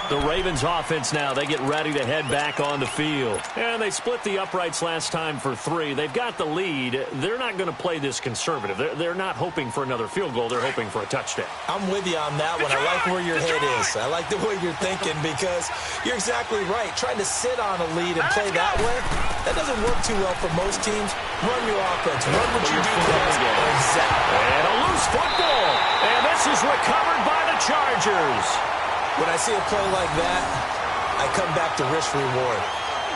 [SPEAKER 1] The Ravens offense now, they get ready to head back on the field. And they split the uprights last time for 3. They've got the lead. They're not going to play this conservative. They're not hoping for another field goal. They're hoping for a touchdown.
[SPEAKER 2] I'm with you on that one. I like where your head is. I like the way you're thinking because you're exactly right. Trying to sit on a lead and play that way, that doesn't work too well for most teams. Run your offense. Run what you do best. Exactly.
[SPEAKER 1] And a loose football. And this is recovered by the Chargers.
[SPEAKER 2] When I see a play like that, I come back to risk-reward.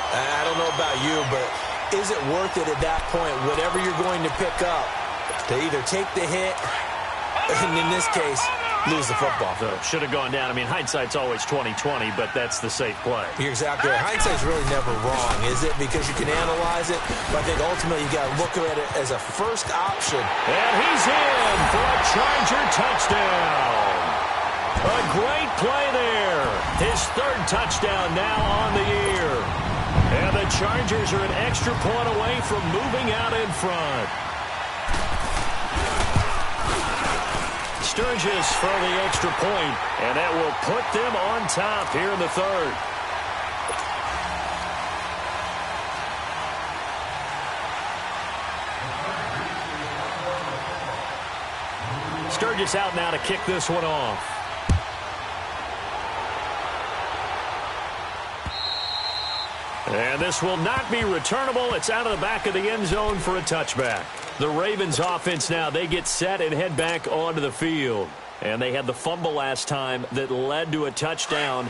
[SPEAKER 2] I don't know about you, but is it worth it at that point, whatever you're going to pick up, to either take the hit, and in this case, lose the football?
[SPEAKER 1] So should have gone down. I mean, hindsight's always 20/20, but that's the safe play.
[SPEAKER 2] You're exactly right. Hindsight's really never wrong, is it? Because you can analyze it, but I think ultimately you got to look at it as a first option.
[SPEAKER 1] And he's in for a Charger touchdown. A great play there. His 3rd touchdown now on the year. And the Chargers are an extra point away from moving out in front. Sturgis for the extra point, and that will put them on top here in the 3rd. Sturgis out now to kick this one off. And this will not be returnable. It's out of the back of the end zone for a touchback. The Ravens offense now, they get set and head back onto the field. And they had the fumble last time that led to a touchdown.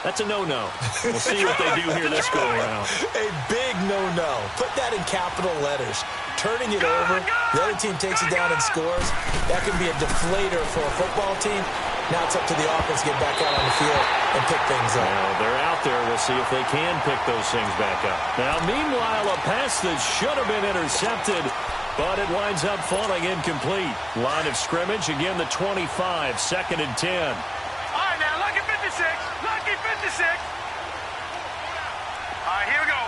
[SPEAKER 1] That's a no-no. We'll see what they do here this go-around.
[SPEAKER 2] A big no-no. Put that in capital letters. Turning it over, the other team takes it down and scores. That can be a deflator for a football team. Now it's up to the offense to get back out on the field and pick things up.
[SPEAKER 1] Well, they're out there. We'll see if they can pick those things back up. Now, meanwhile, a pass that should have been intercepted, but it winds up falling incomplete. Line of scrimmage, again, the 25, 2nd and 10.
[SPEAKER 3] All right, now, lucky 56. Lucky 56. All right, here we go.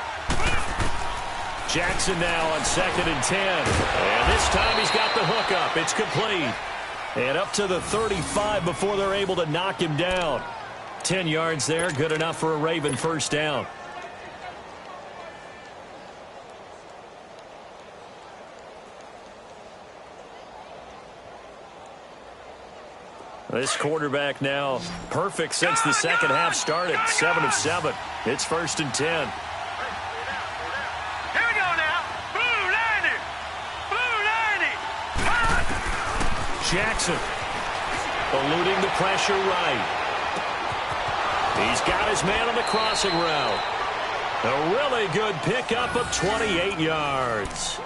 [SPEAKER 1] Jackson now on 2nd and 10. And this time he's got the hook up. It's complete. And up to the 35 before they're able to knock him down. 10 yards there, good enough for a Raven first down. This quarterback now perfect since the second half started. 7 of 7. It's 1st and 10.
[SPEAKER 3] Here we go now. Blue 90. Blue 90.
[SPEAKER 1] Jackson eluding the pressure right. He's got his man on the crossing route. A really good pickup of 28 yards.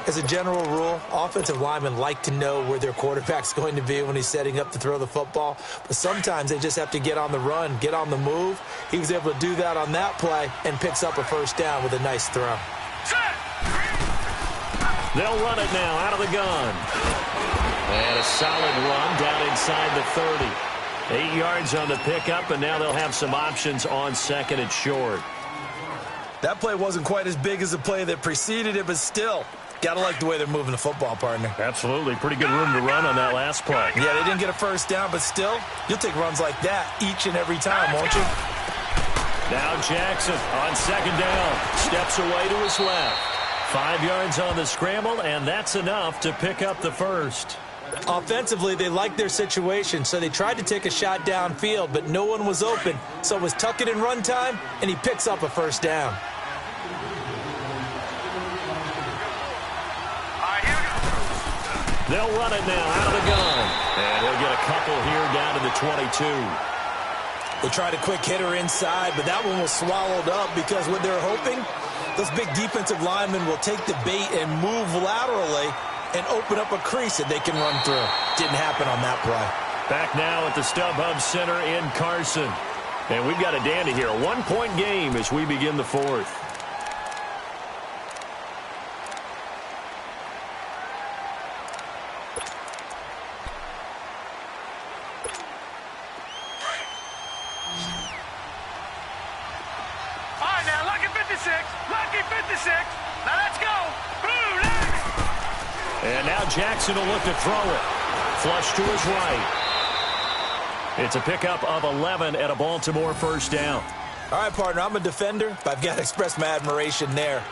[SPEAKER 2] As a general rule, offensive linemen like to know where their quarterback's going to be when he's setting up to throw the football. But sometimes they just have to get on the run, get on the move. He was able to do that on that play and picks up a first down with a nice throw.
[SPEAKER 1] They'll run it now out of the gun. And a solid run down inside the 30. 8 yards on the pickup, and now they'll have some options on 2nd and short.
[SPEAKER 2] That play wasn't quite as big as the play that preceded it, but still, gotta like the way they're moving the football, partner.
[SPEAKER 1] Absolutely. Pretty good room to run on that last play.
[SPEAKER 2] Yeah, they didn't get a first down, but still, you'll take runs like that each and every time, won't you?
[SPEAKER 1] Now Jackson on 2nd down. Steps away to his left. 5 yards on the scramble, and that's enough to pick up the first.
[SPEAKER 2] Offensively, they liked their situation, so they tried to take a shot downfield, but no one was open. So it was tuck it in run time, and he picks up a first down.
[SPEAKER 1] They'll run it now out of the gun. And he'll get a couple here down to the 22.
[SPEAKER 2] They tried a quick hitter inside, but that one was swallowed up because what they're hoping, those big defensive linemen will take the bait and move laterally and open up a crease that they can run through. Didn't happen on that play.
[SPEAKER 1] Back now at the StubHub Center in Carson. And we've got a dandy here. A 1-point game as we begin the 4th.
[SPEAKER 3] All right, now, lucky 56. Lucky 56. Now, let's go. Blue 90.
[SPEAKER 1] And now Jackson will look to throw it. Flush to his right. It's a pickup of 11 at a Baltimore first down.
[SPEAKER 2] All right, partner, I'm a defender, but I've got to express my admiration there.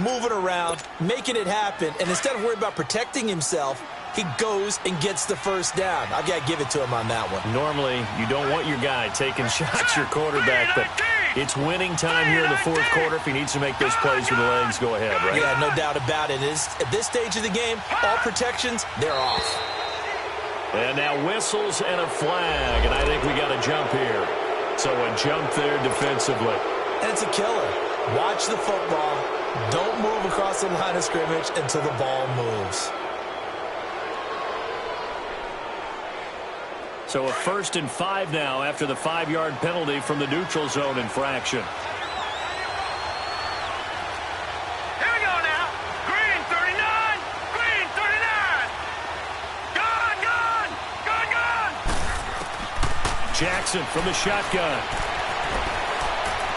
[SPEAKER 2] Moving around, making it happen, and instead of worrying about protecting himself, he goes and gets the first down. I've got to give it to him on that one.
[SPEAKER 1] Normally, you don't want your guy taking shots, your quarterback, but it's winning time here in the fourth quarter. If he needs to make those plays with the legs, go ahead, right?
[SPEAKER 2] Yeah, no doubt about it. At this stage of the game, all protections, they're off.
[SPEAKER 1] And now whistles and a flag, and I think we got a jump here. So a jump there defensively.
[SPEAKER 2] And it's a killer. Watch the football. Don't move across the line of scrimmage until the ball moves.
[SPEAKER 1] So a 1st and 5 now after the 5-yard penalty from the neutral zone infraction.
[SPEAKER 3] Here we go now. Green 39. Green 39. Gun, gun, gun, gun.
[SPEAKER 1] Jackson from the shotgun.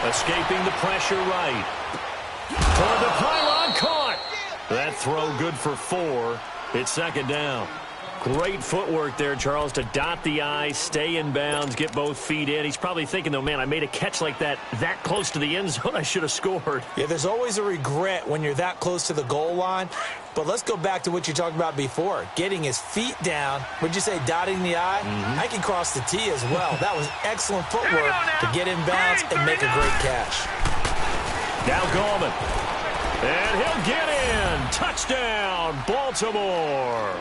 [SPEAKER 1] Escaping the pressure right. Toward the pylon, caught. That throw good for 4. It's second down. Great footwork there, Charles, to dot the I, stay in bounds, get both feet in. He's probably thinking, though, man, I made a catch like that close to the end zone. I should have scored.
[SPEAKER 2] Yeah, there's always a regret when you're that close to the goal line. But let's go back to what you talked about before, getting his feet down. Would you say dotting the I? I can cross the T as well. That was excellent footwork to get in bounds and make a great catch.
[SPEAKER 1] Now Gallman. And he'll get in. Touchdown, Baltimore.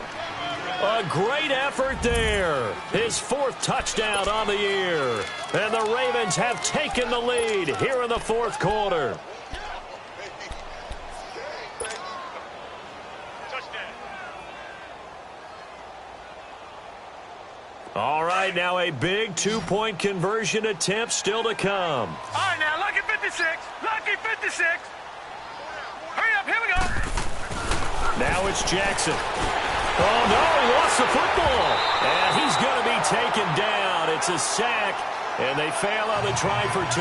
[SPEAKER 1] A great effort there. His 4th touchdown on the year. And the Ravens have taken the lead here in the fourth quarter. All right, now a big 2-point conversion attempt still to come.
[SPEAKER 3] All right, now, lucky 56. Lucky 56. Hurry up, here we go.
[SPEAKER 1] Now it's Jackson. Oh, no, he lost the football. And he's going to be taken down. It's a sack, and they fail on the try for 2.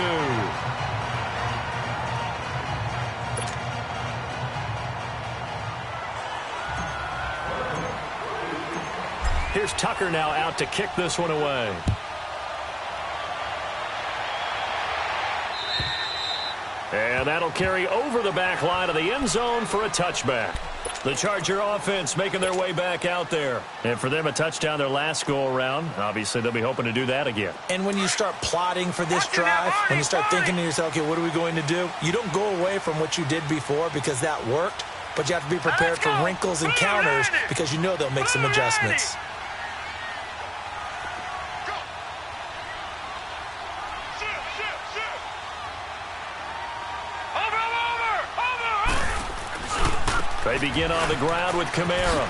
[SPEAKER 1] Here's Tucker now out to kick this one away. And that'll carry over the back line of the end zone for a touchback. The Charger offense making their way back out there. And for them, a touchdown their last go-around. Obviously, they'll be hoping to do that again.
[SPEAKER 2] And when you start plotting for this drive, when you start thinking to yourself, okay, what are we going to do? You don't go away from what you did before because that worked, but you have to be prepared for wrinkles and counters because you know they'll make some adjustments.
[SPEAKER 1] They begin on the ground with Kamara.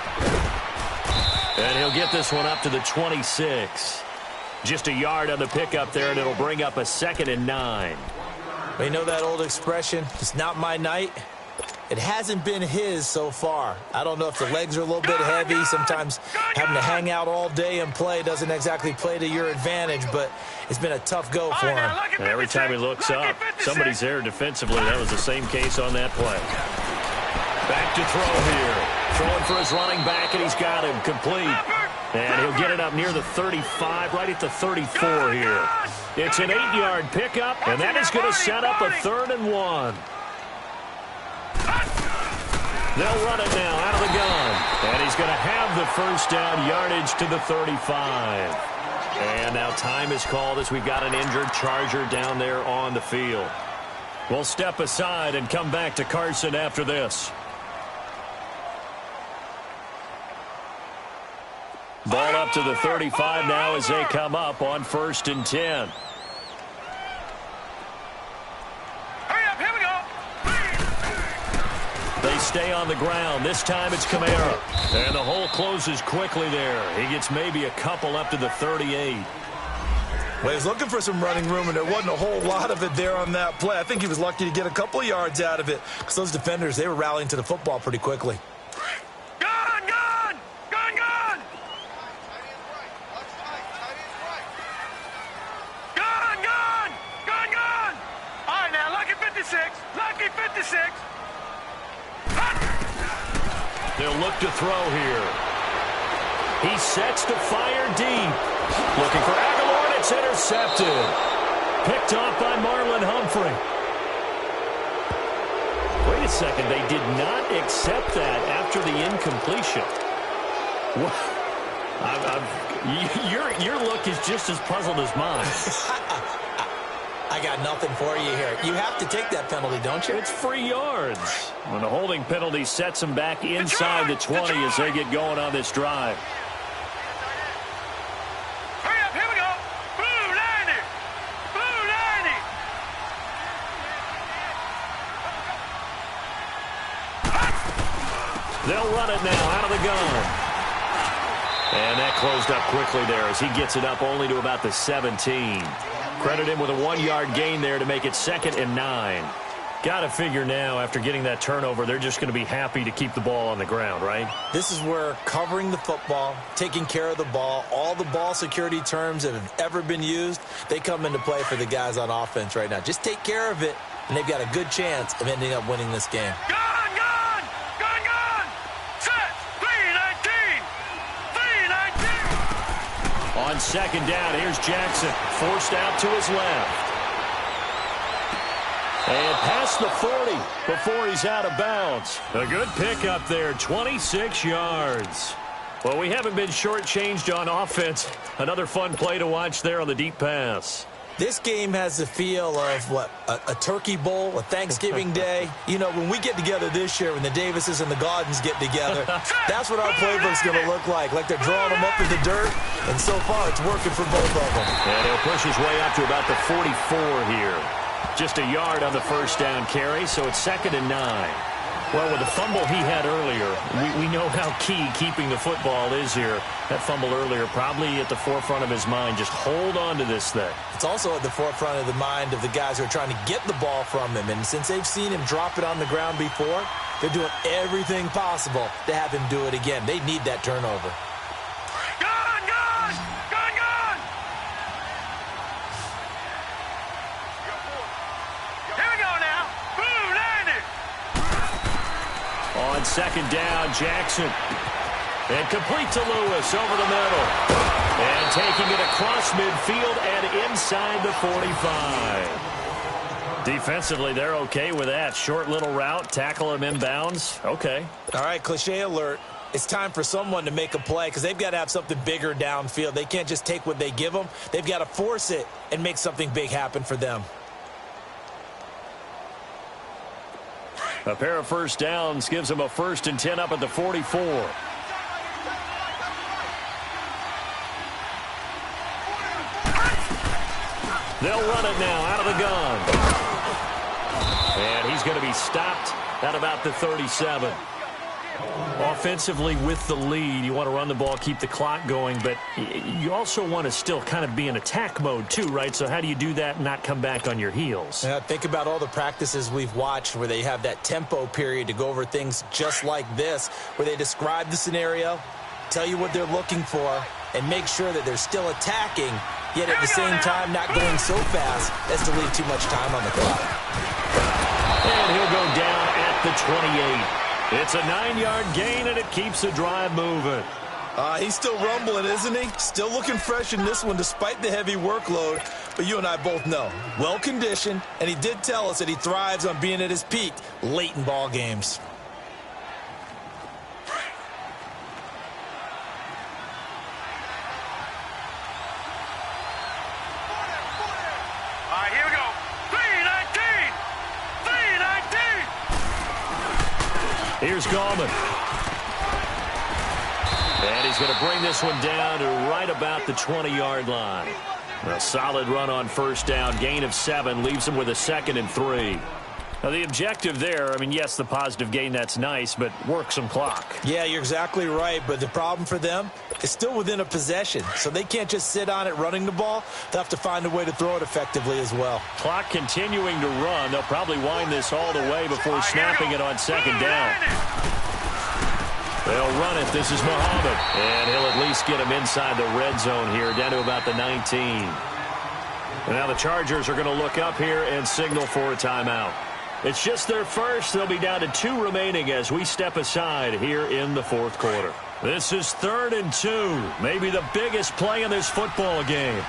[SPEAKER 1] And he'll get this one up to the 26. Just a yard on the pickup there, and it'll bring up a 2nd and 9.
[SPEAKER 2] You know that old expression, it's not my night? It hasn't been his so far. I don't know if the legs are a little bit heavy. Sometimes having to hang out all day and play doesn't exactly play to your advantage, but it's been a tough go for him.
[SPEAKER 1] And every time he looks up, somebody's there defensively. That was the same case on that play. Back to throw here. Throwing for his running back, and he's got him complete. And he'll get it up near the 35, right at the 34 here. It's an 8-yard pickup, and that is going to set up a 3rd and 1. They'll run it now out of the gun. And he's going to have the first down, yardage to the 35. And now time is called as we've got an injured Charger down there on the field. We'll step aside and come back to Carson after this. Ball up to the 35 now as they come up on 1st and 10.
[SPEAKER 3] Hurry up, here we go.
[SPEAKER 1] They stay on the ground. This time it's Kamara. And the hole closes quickly there. He gets maybe a couple up to the 38.
[SPEAKER 2] Well, he was looking for some running room, and there wasn't a whole lot of it there on that play. I think he was lucky to get a couple of yards out of it because those defenders, they were rallying to the football pretty quickly.
[SPEAKER 3] Gun, gun, gun, gun. Gun, gun, gun, gun. All right, now, lucky 56. Lucky 56.
[SPEAKER 1] They'll look to throw here. He sets to fire deep. Looking for Aguilar. It's intercepted. Picked off by Marlon Humphrey. Wait a second. They did not accept that after the incompletion. Your look is just as puzzled as mine.
[SPEAKER 2] I got nothing for you here. You have to take that penalty, don't you?
[SPEAKER 1] It's free yards. When the holding penalty sets them back inside the 20 as they get going on this drive.
[SPEAKER 3] Hurry up, here we go. Blue 90. Blue 90.
[SPEAKER 1] They'll run it now out of the gun. And that closed up quickly there as he gets it up only to about the 17. Credit him with a 1-yard gain there to make it 2nd and 9. Got to figure now, after getting that turnover, they're just going to be happy to keep the ball on the ground, right?
[SPEAKER 2] This is where covering the football, taking care of the ball, all the ball security terms that have ever been used, they come into play for the guys on offense right now. Just take care of it, and they've got a good chance of ending up winning this game.
[SPEAKER 3] Gun, gun, gun, gun. Set. 319. 319.
[SPEAKER 1] On 2nd down, here's Jackson, forced out to his left. And past the 40 before he's out of bounds. A good pickup there, 26 yards. Well, we haven't been shortchanged on offense. Another fun play to watch there on the deep pass.
[SPEAKER 2] This game has the feel of, what, a turkey bowl, a Thanksgiving day. You know, when we get together this year, when the Davises and the Gaudens get together, that's what our playbook's going to look like they're drawing them up in the dirt, and so far it's working for both of them.
[SPEAKER 1] And he'll push his way up to about the 44 here. Just a yard on the first down carry, so it's 2nd and 9. Well, with the fumble he had earlier, we know how key keeping the football is here. That fumble earlier probably at the forefront of his mind. Just hold on to this thing.
[SPEAKER 2] It's also at the forefront of the mind of the guys who are trying to get the ball from him. And since they've seen him drop it on the ground before, they're doing everything possible to have him do it again. They need that turnover.
[SPEAKER 3] Gun, gun, gun, gun. Here we go now. Blue 90.
[SPEAKER 1] On 2nd down, Jackson. And complete to Lewis over the middle. And taking it across midfield and inside the 45. Defensively, they're okay with that. Short little route, tackle him inbounds. Okay.
[SPEAKER 2] All right, cliche alert. It's time for someone to make a play because they've got to have something bigger downfield. They can't just take what they give them. They've got to force it and make something big happen for them.
[SPEAKER 1] A pair of first downs gives them a 1st and 10 up at the 44. They'll run it now out of the gun. And he's going to be stopped at about the 37. Offensively with the lead, you want to run the ball, keep the clock going, but you also want to still kind of be in attack mode too, right? So how do you do that and not come back on your heels?
[SPEAKER 2] Yeah, think about all the practices we've watched where they have that tempo period to go over things just like this, where they describe the scenario, tell you what they're looking for, and make sure that they're still attacking, yet at the same time not going so fast as to leave too much time on the clock.
[SPEAKER 1] And he'll go down at the 28. It's a 9-yard gain, and it keeps the drive moving.
[SPEAKER 2] He's still rumbling, isn't he? Still looking fresh in this one despite the heavy workload. But you and I both know, well-conditioned, and he did tell us that he thrives on being at his peak late in ball games.
[SPEAKER 3] All right, here we go. 319. 319.
[SPEAKER 1] Here's Gallman. And he's going to bring this one down to right about the 20-yard line. A solid run on first down. Gain of 7 leaves him with a 2nd and 3. Now, the objective there, I mean, yes, the positive gain, that's nice, but work some clock.
[SPEAKER 2] Yeah, you're exactly right, but the problem for them is still within a possession, so they can't just sit on it running the ball. They'll have to find a way to throw it effectively as well.
[SPEAKER 1] Clock continuing to run. They'll probably wind this all the way before snapping it on 2nd down. They'll run it. This is Muhammad. And he'll at least get him inside the red zone here, down to about the 19. And now the Chargers are going to look up here and signal for a timeout. It's just their first. They'll be down to 2 remaining as we step aside here in the 4th quarter. This is 3rd and 2. Maybe the biggest play in this football game.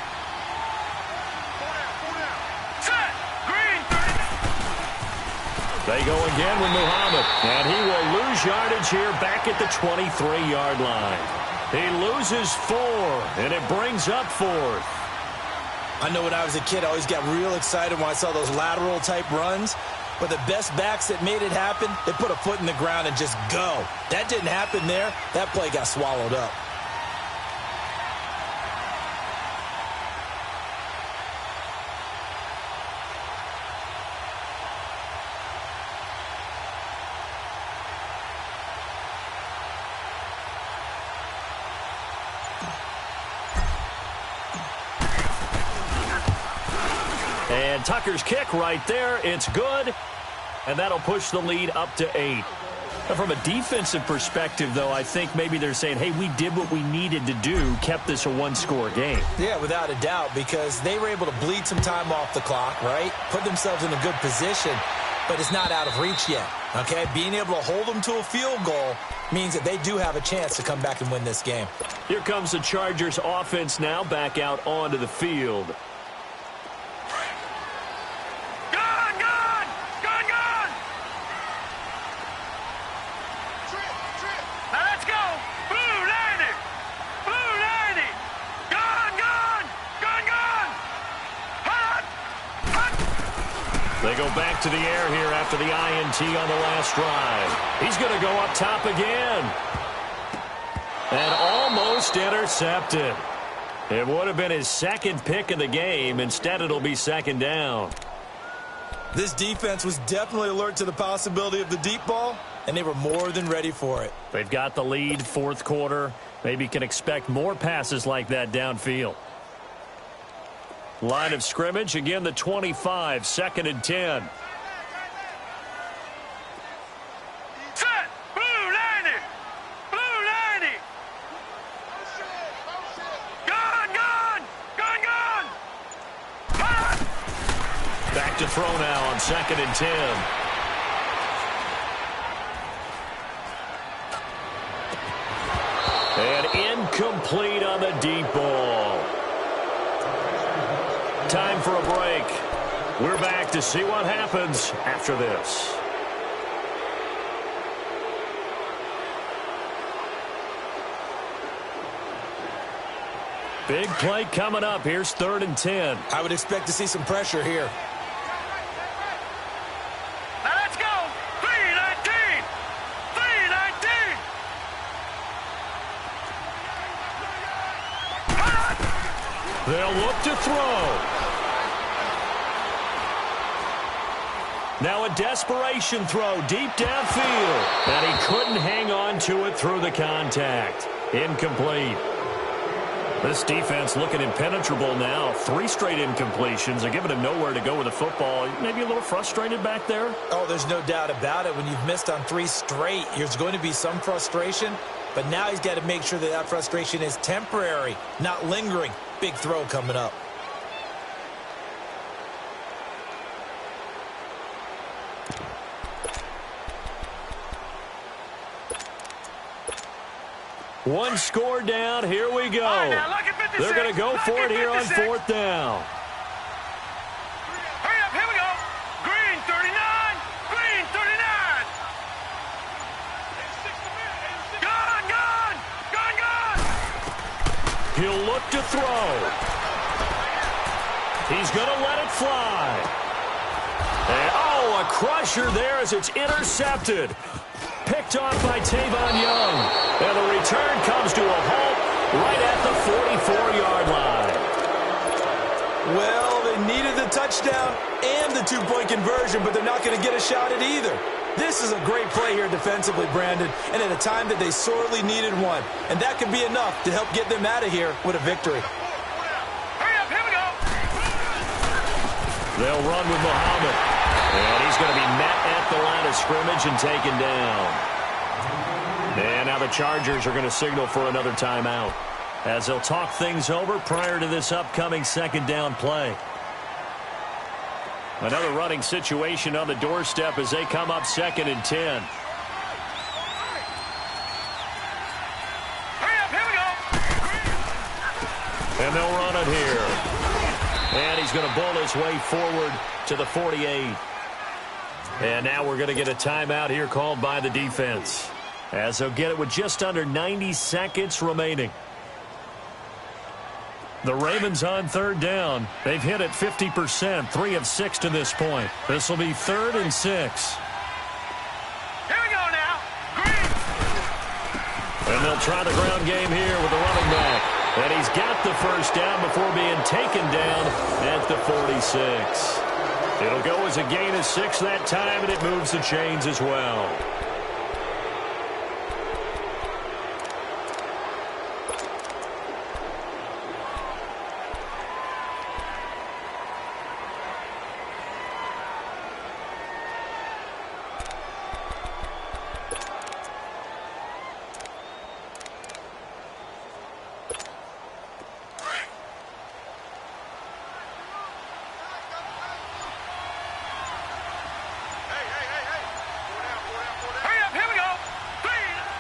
[SPEAKER 1] They go again with Muhammad, and he will lose yardage here back at the 23-yard line. He loses 4, and it brings up 4th.
[SPEAKER 2] I know when I was a kid, I always got real excited when I saw those lateral-type runs. But the best backs that made it happen, they put a foot in the ground and just go. That didn't happen there. That play got swallowed up.
[SPEAKER 1] And Tucker's kick right there. It's good. And that'll push the lead up to 8. Now, from a defensive perspective, though, I think maybe they're saying, hey, we did what we needed to do, kept this a one-score game.
[SPEAKER 2] Yeah, without a doubt, because they were able to bleed some time off the clock, right? Put themselves in a good position, but it's not out of reach yet, okay? Being able to hold them to a field goal means that they do have a chance to come back and win this game.
[SPEAKER 1] Here comes the Chargers offense now back out onto the field. They go back to the air here after the INT on the last drive. He's going to go up top again. And almost intercepted. It would have been his second pick of the game. Instead, it'll be second down.
[SPEAKER 2] This defense was definitely alert to the possibility of the deep ball, and they were more than ready for it.
[SPEAKER 1] They've got the lead, fourth quarter. Maybe can expect more passes like that downfield. Line of scrimmage, again the 25, 2nd and 10.
[SPEAKER 3] Set! Blue 90! Blue 90! Gun!
[SPEAKER 1] Back to throw now on 2nd and 10. And incomplete on the deep ball. Time for a break. We're back to see what happens after this. Big play coming up. Here's 3rd and 10.
[SPEAKER 2] I would expect to see some pressure here.
[SPEAKER 3] Now let's go! 319! 319!
[SPEAKER 1] They'll look to throw. Now a desperation throw deep downfield. And he couldn't hang on to it through the contact. Incomplete. This defense looking impenetrable now. 3 straight incompletions. They're giving him nowhere to go with the football. Maybe a little frustrated back there?
[SPEAKER 2] Oh, there's no doubt about it. When you've missed on 3 straight, there's going to be some frustration. But now he's got to make sure that that frustration is temporary, not lingering. Big throw coming up.
[SPEAKER 1] One score down. Here we go.
[SPEAKER 3] All right, now look at 56.
[SPEAKER 1] They're going to go for it here on 4th down.
[SPEAKER 3] Hurry up, here we go. Green 39. Green 39. Gun!
[SPEAKER 1] He'll look to throw. He's going to let it fly. And, oh, a crusher there as it's intercepted. Picked off by Tavon Young. And the return comes to a halt right at the 44-yard line.
[SPEAKER 2] Well, they needed the touchdown and the 2-point conversion, but they're not going to get a shot at either. This is a great play here defensively, Brandon, and at a time that they sorely needed one. And that could be enough to help get them out of here with a victory.
[SPEAKER 3] Hurry up, here we go.
[SPEAKER 1] They'll run with Muhammad. And he's going to be met at the line of scrimmage and taken down. And now the Chargers are going to signal for another timeout as they'll talk things over prior to this upcoming 2nd down play. Another running situation on the doorstep as they come up 2nd and 10.
[SPEAKER 3] Hurry up, here we go.
[SPEAKER 1] And they'll run it here. And he's going to bull his way forward to the 48. And now we're going to get a timeout here called by the defense, as they'll get it with just under 90 seconds remaining. The Ravens on third down. They've hit it 50%, 3 of 6 to this point. This will be 3rd and 6.
[SPEAKER 3] Here we go now. Green.
[SPEAKER 1] And they'll try the ground game here with the running back. And he's got the first down before being taken down at the 46. It'll go as a gain of 6 that time, and it moves the chains as well.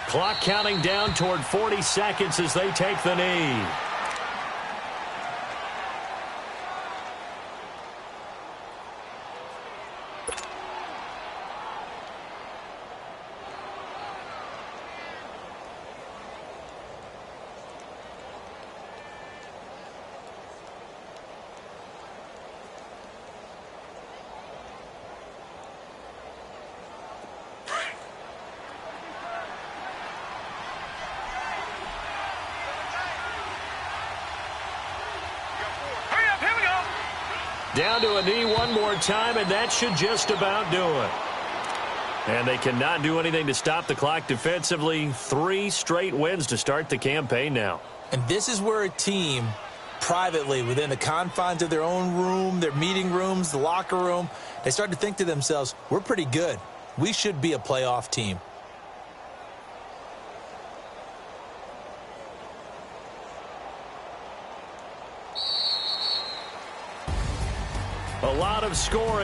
[SPEAKER 1] Clock counting down toward 40 seconds as they take the knee. Down to a knee one more time, and that should just about do it. And they cannot do anything to stop the clock defensively. 3 straight wins to start the campaign now.
[SPEAKER 2] And this is where a team, privately, within the confines of their own room, their meeting rooms, the locker room, they start to think to themselves, we're pretty good. We should be a playoff team. A lot of scoring.